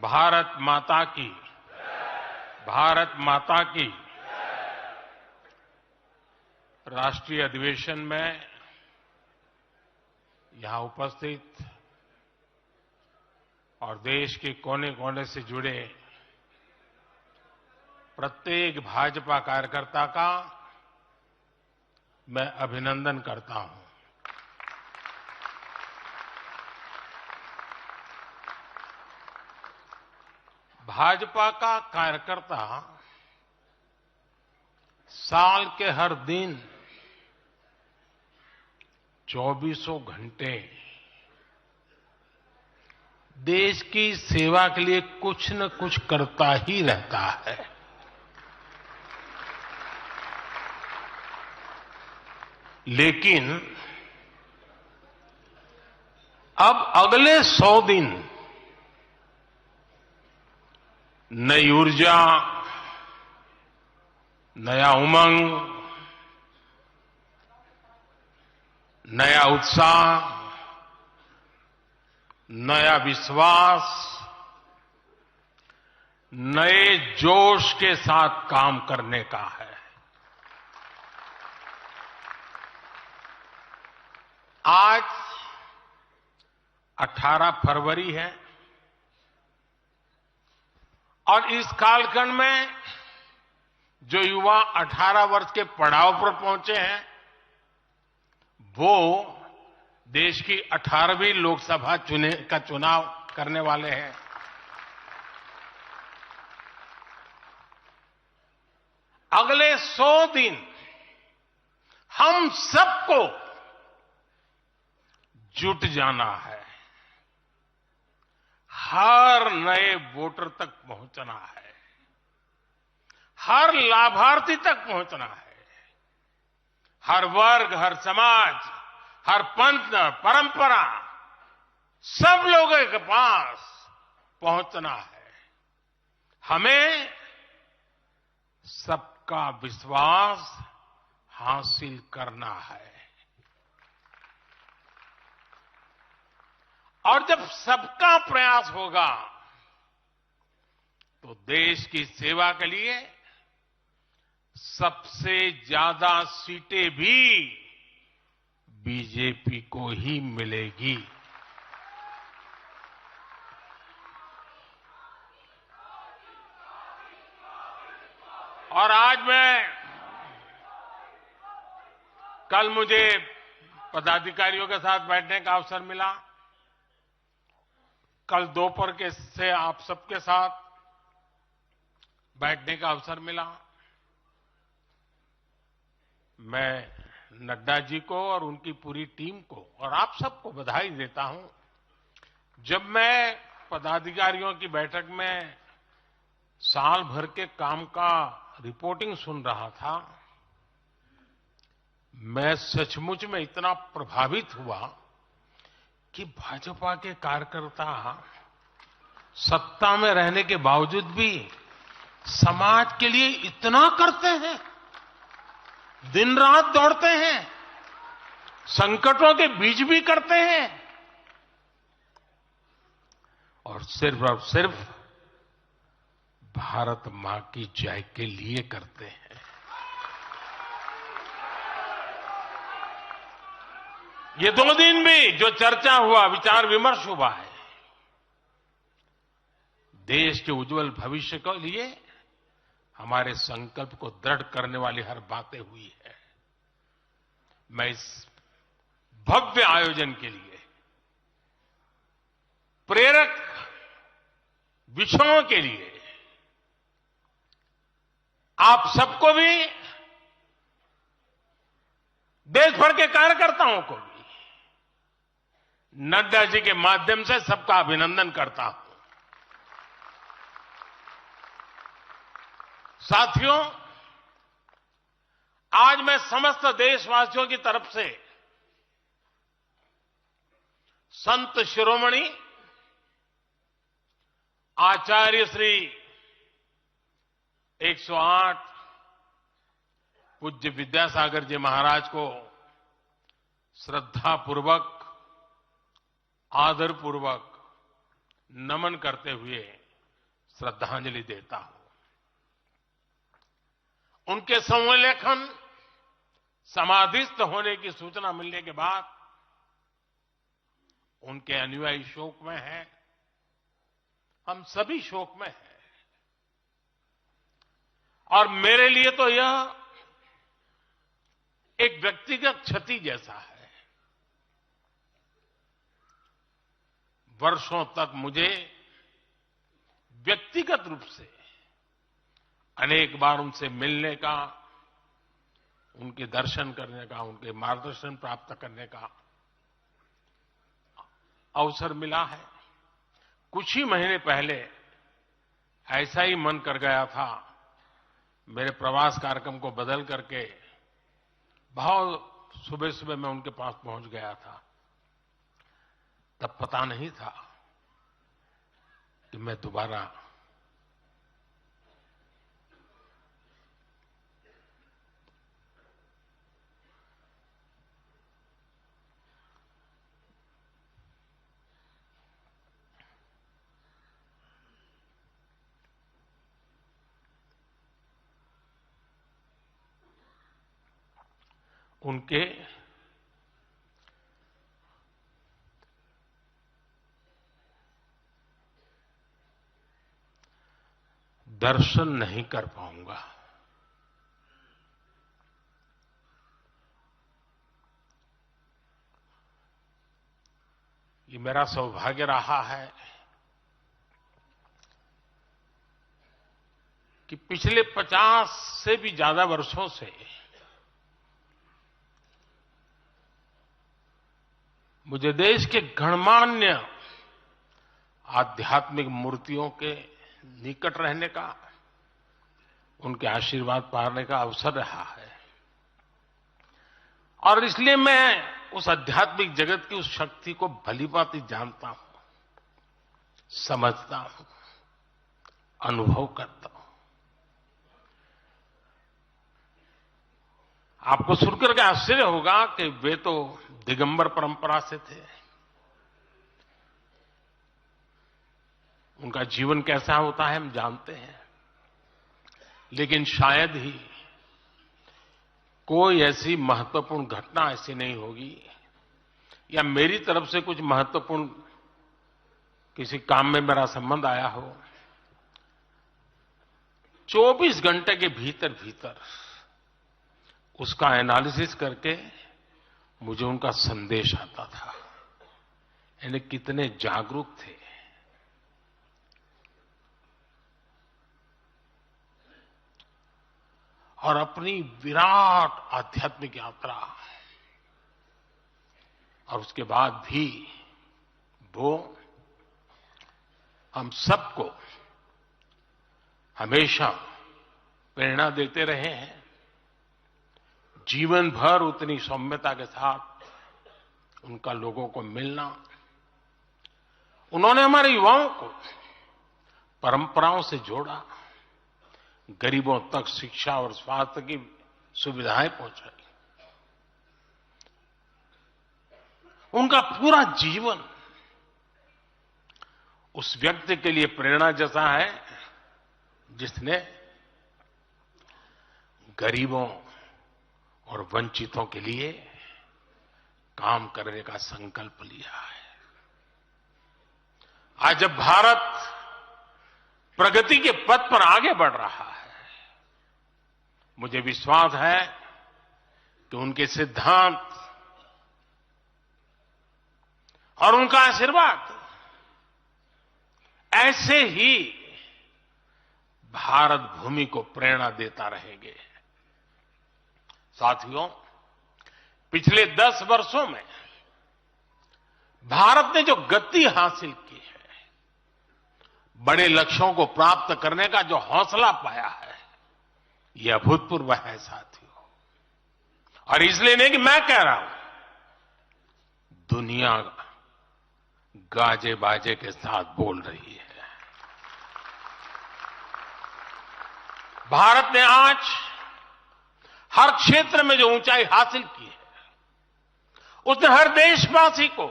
भारत माता की, भारत माता की। राष्ट्रीय अधिवेशन में यहां उपस्थित और देश के कोने कोने से जुड़े प्रत्येक भाजपा कार्यकर्ता का मैं अभिनंदन करता हूं। भाजपा का कार्यकर्ता साल के हर दिन 24 घंटे देश की सेवा के लिए कुछ न कुछ करता ही रहता है। लेकिन अब अगले 100 दिन नई ऊर्जा, नया उमंग, नया उत्साह, नया विश्वास, नए जोश के साथ काम करने का है। आज 18 फरवरी है और इस कालखंड में जो युवा 18 वर्ष के पड़ाव पर पहुंचे हैं वो देश की 18वीं लोकसभा का चुनाव करने वाले हैं। अगले 100 दिन हम सबको जुट जाना है, हर नए वोटर तक पहुंचना है, हर लाभार्थी तक पहुंचना है, हर वर्ग, हर समाज, हर पंथ, परंपरा, सब लोगों के पास पहुंचना है। हमें सबका विश्वास हासिल करना है। और जब सबका प्रयास होगा तो देश की सेवा के लिए सबसे ज्यादा सीटें भी बीजेपी को ही मिलेगी। और आज कल मुझे पदाधिकारियों के साथ बैठने का अवसर मिला। कल दोपहर के से आप सबके साथ बैठने का अवसर मिला। मैं नड्डा जी को और उनकी पूरी टीम को और आप सबको बधाई देता हूं। जब मैं पदाधिकारियों की बैठक में साल भर के काम का रिपोर्टिंग सुन रहा था, मैं सचमुच में इतना प्रभावित हुआ कि भाजपा के कार्यकर्ता सत्ता में रहने के बावजूद भी समाज के लिए इतना करते हैं, दिन रात दौड़ते हैं, संकटों के बीच भी करते हैं और सिर्फ भारत मां की जय के लिए करते हैं। ये 2 दिन भी जो चर्चा हुआ, विचार विमर्श हुआ है, देश के उज्जवल भविष्य के लिए हमारे संकल्प को दृढ़ करने वाली हर बातें हुई है। मैं इस भव्य आयोजन के लिए, प्रेरक विषयों के लिए आप सबको भी, देश भर के कार्यकर्ताओं को भी नड्डा जी के माध्यम से सबका अभिनंदन करता हूं। साथियों, आज मैं समस्त देशवासियों की तरफ से संत शिरोमणि आचार्य श्री 108 पूज्य विद्यासागर जी महाराज को श्रद्धापूर्वक, आदरपूर्वक नमन करते हुए श्रद्धांजलि देता हूं। उनके संलेखन समाधिस्थ होने की सूचना मिलने के बाद उनके अनुयायी शोक में हैं, हम सभी शोक में हैं। और मेरे लिए तो यह एक व्यक्तिगत क्षति जैसा है। वर्षों तक मुझे व्यक्तिगत रूप से अनेक बार उनसे मिलने का, उनके दर्शन करने का, उनके मार्गदर्शन प्राप्त करने का अवसर मिला है। कुछ ही महीने पहले ऐसा ही मन कर गया था, मेरे प्रवास कार्यक्रम को बदल करके बहुत सुबह सुबह मैं उनके पास पहुंच गया था। तब पता नहीं था कि मैं दोबारा उनके दर्शन नहीं कर पाऊंगा। ये मेरा सौभाग्य रहा है कि पिछले 50 से भी ज्यादा वर्षों से मुझे देश के गणमान्य आध्यात्मिक मूर्तियों के निकट रहने का, उनके आशीर्वाद पाने का अवसर रहा है। और इसलिए मैं उस आध्यात्मिक जगत की उस शक्ति को भलीभांति जानता हूं, समझता हूं, अनुभव करता हूं। आपको सुनकर के आश्चर्य होगा कि वे तो दिगंबर परंपरा से थे। उनका जीवन कैसा होता है हम जानते हैं, लेकिन शायद ही कोई ऐसी महत्वपूर्ण घटना ऐसी नहीं होगी या मेरी तरफ से कुछ महत्वपूर्ण किसी काम में मेरा संबंध आया हो, 24 घंटे के भीतर भीतर उसका एनालिसिस करके मुझे उनका संदेश आता था। यानी कितने जागरूक थे। और अपनी विराट आध्यात्मिक यात्रा और उसके बाद भी वो हम सबको हमेशा प्रेरणा देते रहे हैं। जीवन भर उतनी सौम्यता के साथ उनका लोगों को मिलना, उन्होंने हमारे युवाओं को परंपराओं से जोड़ा, गरीबों तक शिक्षा और स्वास्थ्य की सुविधाएं पहुंचाई। उनका पूरा जीवन उस व्यक्ति के लिए प्रेरणा जैसा है जिसने गरीबों और वंचितों के लिए काम करने का संकल्प लिया है। आज जब भारत प्रगति के पथ पर आगे बढ़ रहा है, मुझे विश्वास है कि उनके सिद्धांत और उनका आशीर्वाद ऐसे ही भारत भूमि को प्रेरणा देता रहेंगे। साथियों, पिछले 10 वर्षों में भारत ने जो गति हासिल की है, बड़े लक्ष्यों को प्राप्त करने का जो हौसला पाया है, यह अभूतपूर्व है साथियों। और इसलिए नहीं कि मैं कह रहा हूं, दुनिया गाजे बाजे के साथ बोल रही है। भारत ने आज हर क्षेत्र में जो ऊंचाई हासिल की है, उसने हर देशवासी को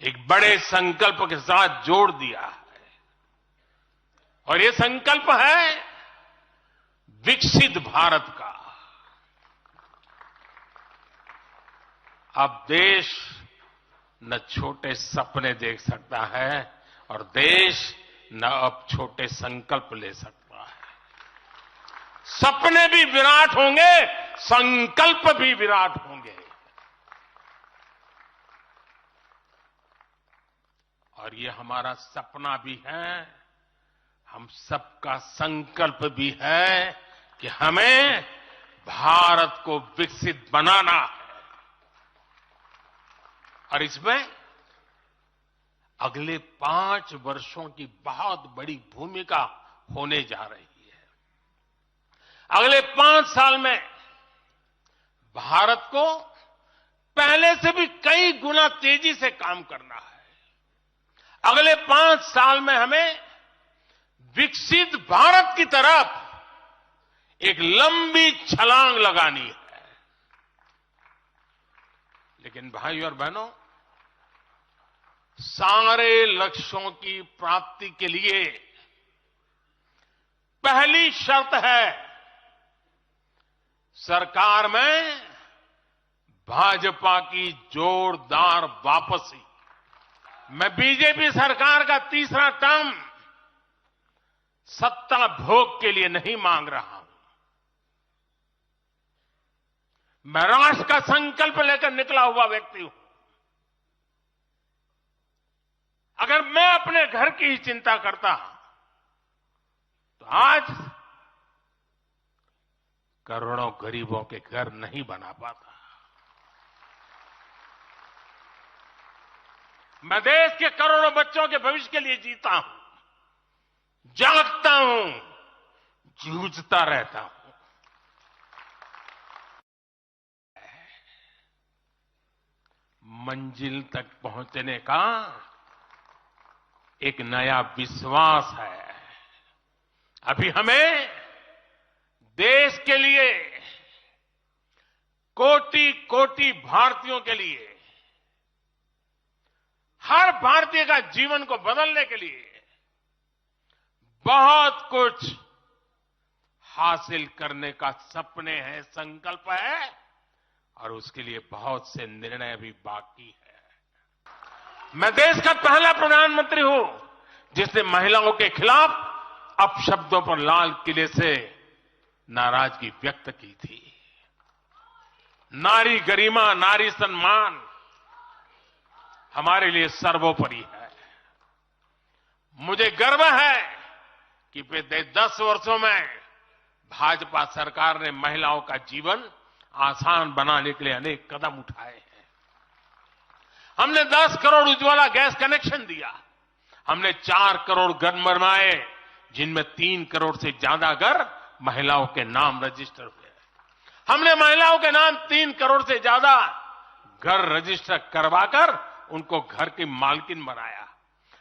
एक बड़े संकल्प के साथ जोड़ दिया है और ये संकल्प है विकसित भारत का। अब देश न छोटे सपने देख सकता है और देश न अब छोटे संकल्प ले सकता है। सपने भी विराट होंगे, संकल्प भी विराट होंगे। और ये हमारा सपना भी है, हम सबका संकल्प भी है कि हमें भारत को विकसित बनाना है। और इसमें अगले 5 वर्षों की बहुत बड़ी भूमिका होने जा रही है। अगले 5 साल में भारत को पहले से भी कई गुना तेजी से काम करना है। अगले 5 साल में हमें विकसित भारत की तरफ एक लंबी छलांग लगानी है। लेकिन भाई और बहनों, सारे लक्ष्यों की प्राप्ति के लिए पहली शर्त है सरकार में भाजपा की जोरदार वापसी। मैं बीजेपी सरकार का तीसरा टर्म सत्ता भोग के लिए नहीं मांग रहा हूं। मैं राष्ट्र का संकल्प लेकर निकला हुआ व्यक्ति हूं। अगर मैं अपने घर की ही चिंता करता तो आज करोड़ों गरीबों के घर नहीं बना पाता। मैं देश के करोड़ों बच्चों के भविष्य के लिए जीता हूं, जागता हूं, जूझता रहता हूं। मंजिल तक पहुंचने का एक नया विश्वास है। अभी हमें देश के लिए, कोटि कोटि भारतीयों के लिए, हर भारतीय का जीवन को बदलने के लिए बहुत कुछ हासिल करने का सपने हैं, संकल्प है और उसके लिए बहुत से निर्णय भी बाकी है। मैं देश का पहला प्रधानमंत्री हूं जिसने महिलाओं के खिलाफ अपशब्दों पर लाल किले से नाराजगी व्यक्त की थी। नारी गरिमा, नारी सम्मान हमारे लिए सर्वोपरि है। मुझे गर्व है कि पिछले 10 वर्षों में भाजपा सरकार ने महिलाओं का जीवन आसान बनाने के लिए अनेक कदम उठाए हैं। हमने 10 करोड़ उज्ज्वला गैस कनेक्शन दिया। हमने 4 करोड़ घर बनवाए, जिनमें 3 करोड़ से ज्यादा घर महिलाओं के नाम रजिस्टर हुए। हमने महिलाओं के नाम 3 करोड़ से ज्यादा घर रजिस्टर करवाकर उनको घर की मालकिन बनाया।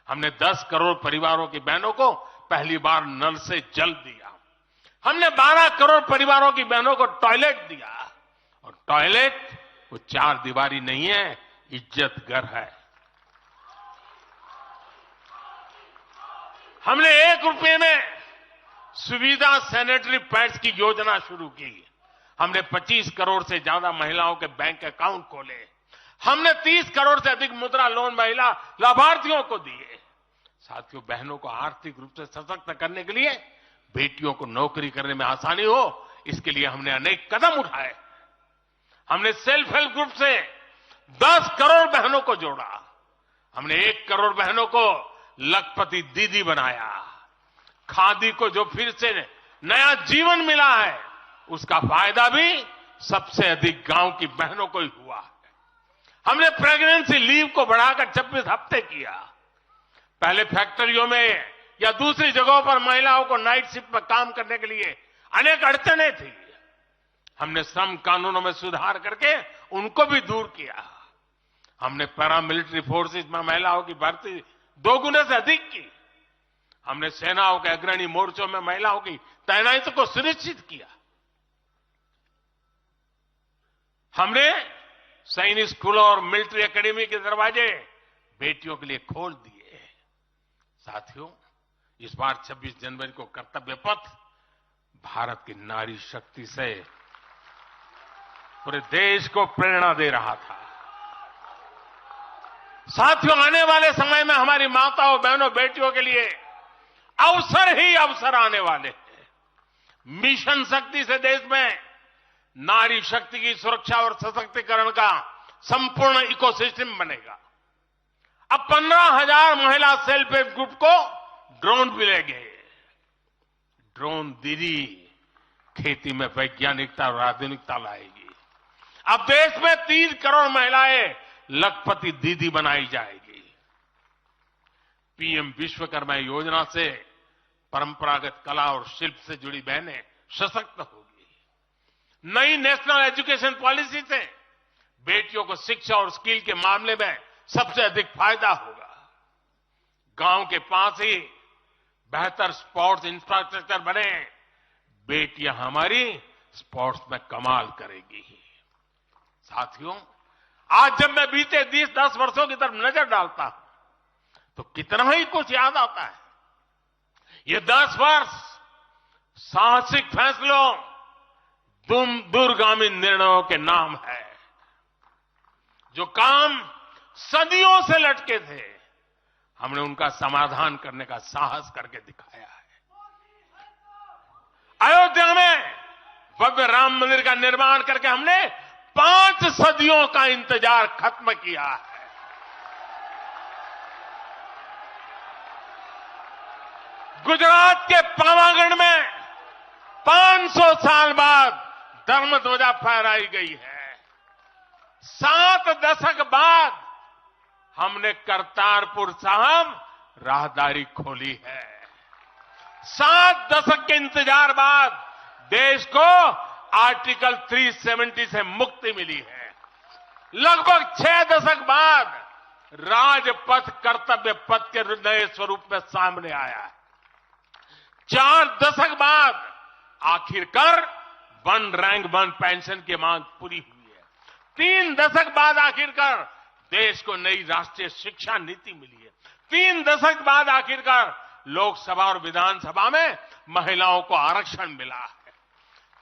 हमने 10 करोड़ परिवारों की बहनों को पहली बार नल से जल दिया। हमने 12 करोड़ परिवारों की बहनों को टॉयलेट दिया। और टॉयलेट वो 4 दीवारी नहीं है, इज्जत घर है। हमने 1 रुपये में सुविधा सैनिटरी पैड्स की योजना शुरू की। हमने 25 करोड़ से ज्यादा महिलाओं के बैंक अकाउंट खोले। हमने 30 करोड़ से अधिक मुद्रा लोन महिला लाभार्थियों को दिए। साथियों, बहनों को आर्थिक रूप से सशक्त करने के लिए, बेटियों को नौकरी करने में आसानी हो, इसके लिए हमने अनेक कदम उठाए। हमने सेल्फ हेल्प ग्रुप से 10 करोड़ बहनों को जोड़ा। हमने 1 करोड़ बहनों को लखपति दीदी बनाया। खादी को जो फिर से नया जीवन मिला है, उसका फायदा भी सबसे अधिक गांव की बहनों को ही हुआ है। हमने प्रेगनेंसी लीव को बढ़ाकर 26 हफ्ते किया। पहले फैक्ट्रियों में या दूसरी जगहों पर महिलाओं को नाइट शिफ्ट पर काम करने के लिए अनेक अड़चनें थी। हमने श्रम कानूनों में सुधार करके उनको भी दूर किया। हमने पैरामिलिट्री फोर्सेस में महिलाओं की भर्ती 2 गुने से अधिक की। हमने सेनाओं के अग्रणी मोर्चों में महिलाओं की तैनाती को सुनिश्चित किया। हमने सैनिक स्कूलों और मिलिट्री एकेडमी के दरवाजे बेटियों के लिए खोल दिए। साथियों, इस बार 26 जनवरी को कर्तव्य पथ भारत की नारी शक्ति से पूरे देश को प्रेरणा दे रहा था। साथियों, आने वाले समय में हमारी माताओं, बहनों, बेटियों के लिए अवसर ही अवसर आने वाले हैं। मिशन शक्ति से देश में नारी शक्ति की सुरक्षा और सशक्तिकरण का संपूर्ण इकोसिस्टम बनेगा। अब 15,000 महिला सेल्फ हेल्प ग्रुप को ड्रोन मिलेंगे। ड्रोन दीदी खेती में वैज्ञानिकता और आधुनिकता लाएगी। अब देश में 3 करोड़ महिलाएं लखपति दीदी बनाई जाएगी। पीएम विश्वकर्मा योजना से परंपरागत कला और शिल्प से जुड़ी बहनें सशक्त होगी। नई नेशनल एजुकेशन पॉलिसी से बेटियों को शिक्षा और स्किल के मामले में सबसे अधिक फायदा होगा। गांव के पास ही बेहतर स्पोर्ट्स इंफ्रास्ट्रक्चर बने, बेटियां हमारी स्पोर्ट्स में कमाल करेगी। साथियों, आज जब मैं बीते 10 वर्षों की तरफ नजर डालता हूं तो कितना ही कुछ याद आता है। ये 10 वर्ष साहसिक फैसलों, दूरगामी निर्णयों के नाम है। जो काम सदियों से लटके थे, हमने उनका समाधान करने का साहस करके दिखाया है। अयोध्या में भव्य राम मंदिर का निर्माण करके हमने 5 सदियों का इंतजार खत्म किया है। गुजरात के पावागढ़ में 500 साल बाद धर्म ध्वजा फहराई गई है। 7 दशक बाद हमने करतारपुर साहिब राहदारी खोली है। 7 दशक के इंतजार बाद देश को आर्टिकल 370 से मुक्ति मिली है। लगभग 6 दशक बाद राजपथ कर्तव्य पथ के नए स्वरूप में सामने आया है। 4 दशक बाद आखिरकार 1 रैंक 1 पेंशन की मांग पूरी हुई है। 3 दशक बाद आखिरकार देश को नई राष्ट्रीय शिक्षा नीति मिली है। 3 दशक बाद आखिरकार लोकसभा और विधानसभा में महिलाओं को आरक्षण मिला है।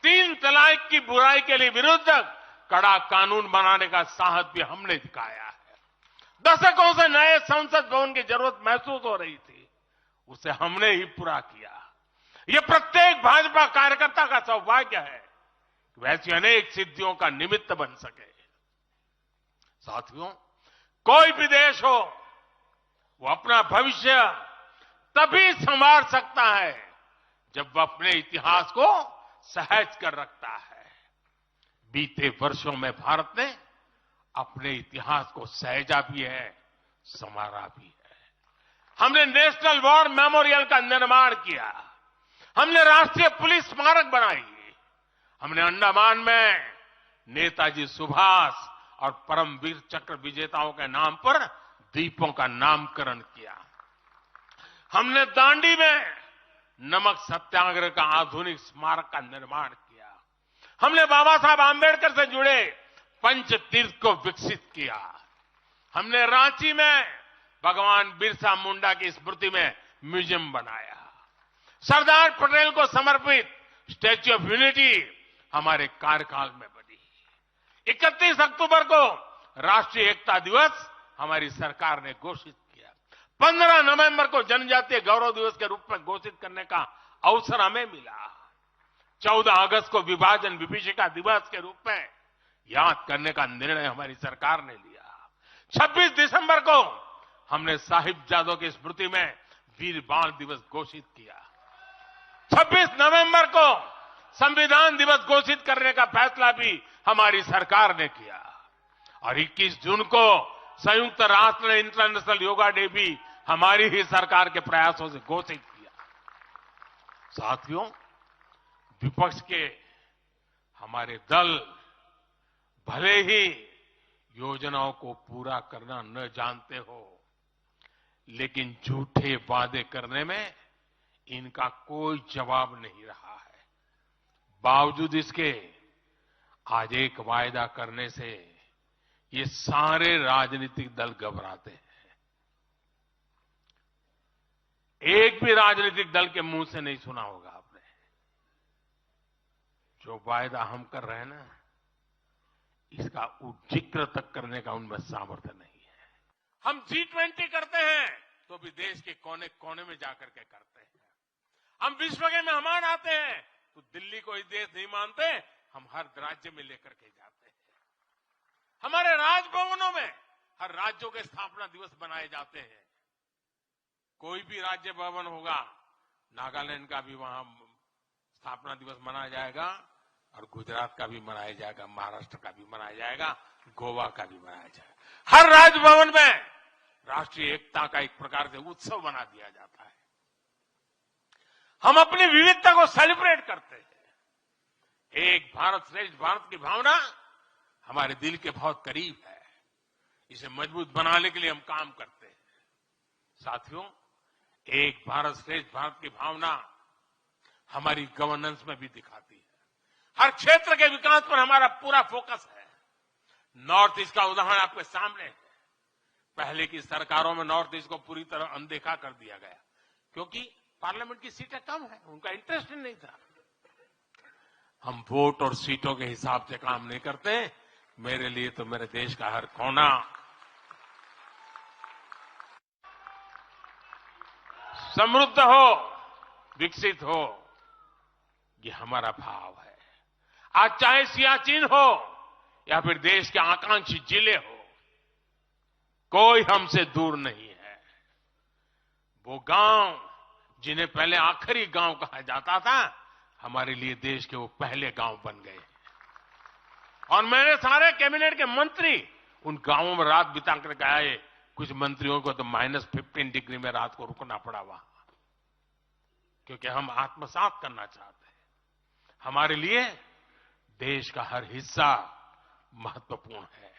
3 तलाक की बुराई के लिए विरुद्ध कड़ा कानून बनाने का साहस भी हमने दिखाया है। दशकों से नए संसद भवन की जरूरत महसूस हो रही थी, उसे हमने ही पूरा किया। यह प्रत्येक भाजपा कार्यकर्ता का सौभाग्य है कि वैसी अनेक सिद्धियों का निमित्त बन सके। साथियों, कोई भी देश हो, वो अपना भविष्य तभी संवार सकता है जब वह अपने इतिहास को सहज कर रखता है। बीते वर्षों में भारत ने अपने इतिहास को सहेजा भी है, संवारा भी है। हमने नेशनल वॉर मेमोरियल का निर्माण किया। हमने राष्ट्रीय पुलिस स्मारक बनाई। हमने अंडमान में नेताजी सुभाष और परमवीर चक्र विजेताओं के नाम पर द्वीपों का नामकरण किया। हमने दांडी में नमक सत्याग्रह का आधुनिक स्मारक का निर्माण किया। हमने बाबा साहब आंबेडकर से जुड़े पंच तीर्थ को विकसित किया। हमने रांची में भगवान बिरसा मुंडा की स्मृति में म्यूजियम बनाया। सरदार पटेल को समर्पित स्टैच्यू ऑफ यूनिटी हमारे कार्यकाल में बनी। 31 अक्टूबर को राष्ट्रीय एकता दिवस हमारी सरकार ने घोषित किया। 15 नवंबर को जनजातीय गौरव दिवस के रूप में घोषित करने का अवसर हमें मिला। 14 अगस्त को विभाजन विभीषिका दिवस के रूप में याद करने का निर्णय हमारी सरकार ने लिया। 26 दिसंबर को हमने साहिबजादों की स्मृति में वीर बाल दिवस घोषित किया। 26 नवंबर को संविधान दिवस घोषित करने का फैसला भी हमारी सरकार ने किया और 21 जून को संयुक्त राष्ट्र ने इंटरनेशनल योगा डे भी हमारी ही सरकार के प्रयासों से घोषित किया। साथियों, विपक्ष के हमारे दल भले ही योजनाओं को पूरा करना न जानते हो, लेकिन झूठे वादे करने में इनका कोई जवाब नहीं रहा है। बावजूद इसके आज एक वायदा करने से ये सारे राजनीतिक दल घबराते हैं। भी राजनीतिक दल के मुंह से नहीं सुना होगा आपने। जो वायदा हम कर रहे हैं ना, इसका जिक्र तक करने का उनमें सामर्थ्य नहीं है। हम G20 करते हैं तो भी देश के कोने कोने में जाकर के करते हैं। हम विश्व के मेहमान आते हैं तो दिल्ली को ही देश नहीं मानते, हम हर राज्य में लेकर के जाते हैं। हमारे राजभवनों में हर राज्यों के स्थापना दिवस मनाए जाते हैं। कोई भी राज्य भवन होगा, नागालैंड का भी वहां स्थापना दिवस मनाया जाएगा और गुजरात का भी मनाया जाएगा, महाराष्ट्र का भी मनाया जाएगा, गोवा का भी मनाया जाएगा। हर राजभवन में राष्ट्रीय एकता का एक प्रकार से उत्सव बना दिया जाता है। हम अपनी विविधता को सेलिब्रेट करते हैं। एक भारत श्रेष्ठ भारत की भावना हमारे दिल के बहुत करीब है। इसे मजबूत बनाने के लिए हम काम करते हैं। साथियों, एक भारत श्रेष्ठ भारत की भावना हमारी गवर्नेंस में भी दिखाती है। हर क्षेत्र के विकास पर हमारा पूरा फोकस है। नॉर्थ ईस्ट का उदाहरण आपके सामने है। पहले की सरकारों में नॉर्थ ईस्ट को पूरी तरह अनदेखा कर दिया गया, क्योंकि पार्लियामेंट की सीटें कम है, उनका इंटरेस्ट ही नहीं था। हम वोट और सीटों के हिसाब से काम नहीं करते। मेरे लिए तो मेरे देश का हर कोना समृद्ध हो, विकसित हो, ये हमारा भाव है। आज चाहे सियाचिन हो या फिर देश के आकांक्षी जिले हो, कोई हमसे दूर नहीं है। वो गांव जिन्हें पहले आखिरी गांव कहा जाता था, हमारे लिए देश के वो पहले गांव बन गए। और मेरे सारे कैबिनेट के मंत्री उन गांवों में रात बिता करके आए। कुछ मंत्रियों को तो -15 डिग्री में रात को रुकना पड़ा वहां, क्योंकि हम आत्मसात करना चाहते हैं। हमारे लिए देश का हर हिस्सा महत्वपूर्ण है।